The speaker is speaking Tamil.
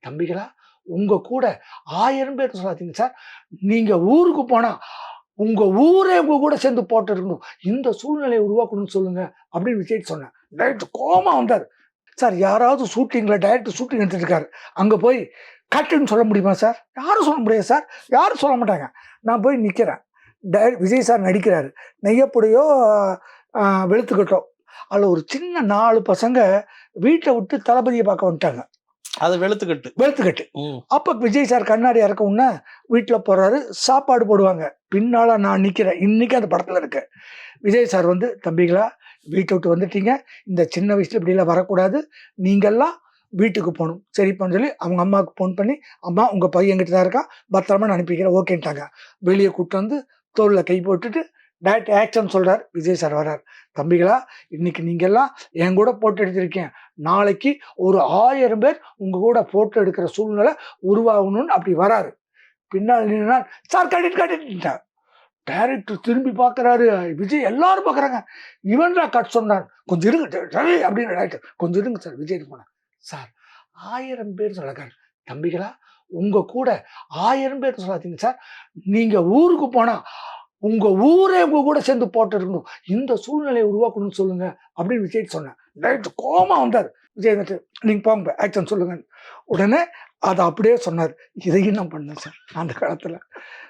தம்பிகளா உங்க கூட 1000 பேர் சொல்லாதீங்க சார். நீங்க ஊருக்கு போனா, உங்க ஊரே உங்க கூட சேர்ந்து போட்டோ எடுக்கணும். இந்த சூழ்நிலையை உருவாக்கணும்னு சொல்லுங்க அப்படின்னு விஜய் சொன்னேன். டைரக்டர் கோவமா வந்தாரு. சார் யாராவது ஷூட்டிங்ல டைரக்டர் ஷூட்டிங் எடுத்துட்டு இருக்காரு. அங்க போய் கட்டுன்னு சொல்ல முடியுமா சார்? யாரும் சொல்ல முடியாது சார். யாரும் சொல்ல மாட்டாங்க. நான் போய் நிக்கிறேன். விஜய் சார் நடிக்கிறாரு. நெய்யப்பொடியோ வெளுத்துக்கட்டோ. அதுல ஒரு சின்ன 4 பசங்க வீட்டை விட்டு தளபதியை பார்க்க வந்துட்டாங்க. அது வெளுத்துக்கட்டு. அப்ப விஜய் சார் கண்ணாடி இறக்க உடனே வீட்டுல போறாரு, சாப்பாடு போடுவாங்க. பின்னால நான் நிக்கிறேன். இன்னைக்கு அந்த படத்துல இருக்கு. விஜய் சார் வந்து, தம்பிகளா வீட்டை விட்டு வந்துட்டீங்க, இந்த சின்ன வயசுல இப்படி எல்லாம் வரக்கூடாது, நீங்கெல்லாம் வீட்டுக்கு போகணும். சரிப்பான்னு சொல்லி அவங்க அம்மாவுக்கு ஃபோன் பண்ணி, அம்மா உங்க பையன் என்கிட்ட தான் இருக்கான், பத்திரமா நான் அனுப்பிக்கிறேன் ஓகேன்ட்டாங்க. வெளியே கூப்பிட்டு வந்து தோல்ல கை போட்டுட்டு டைரக்ட் ஆக்ஷன் சொல்றாரு. விஜய் சார் வர்றாரு. தம்பிகளா இன்னைக்கு நீங்க எல்லாம் என் கூட போட்டோ எடுத்திருக்கேன், நாளைக்கு ஒரு 1000 பேர் உங்க கூட போட்டோ எடுக்கிற சூழ்நிலை உருவாகணும்னு அப்படி வராரு. பின்னால் நின்னா சார் கட்டிட்டார். டைரக்டர் திரும்பி பார்க்கறாரு. விஜய் எல்லாரும் பார்க்கறாங்க. இவன் தான் கட் சொன்னார். கொஞ்சம் இருங்க சரி அப்படின்னு டைரக்டர் கொஞ்சம் இருங்க சார். விஜய் போனார். சார் 1000 பேர் சொல்லுறாரு. தம்பிகளா உங்க கூட 1000 பேர் சொல்லாதீங்க சார். நீங்க ஊருக்கு போனா, உங்க ஊரே உங்க கூட சேர்ந்து போட்டோ எடுக்கணும். இந்த சூழ்நிலையை உருவாக்கணும்னு சொல்லுங்க அப்படின்னு விஜய் சொன்னேன். டைரக்டர் கோவமா வந்தார். விஜய் நீங்க போங்க ஆக்ஷன் சொல்லுங்க. உடனே அதை அப்படியே சொன்னார். இதையும் நான் பண்ணேன் சார் அந்த காலத்துல.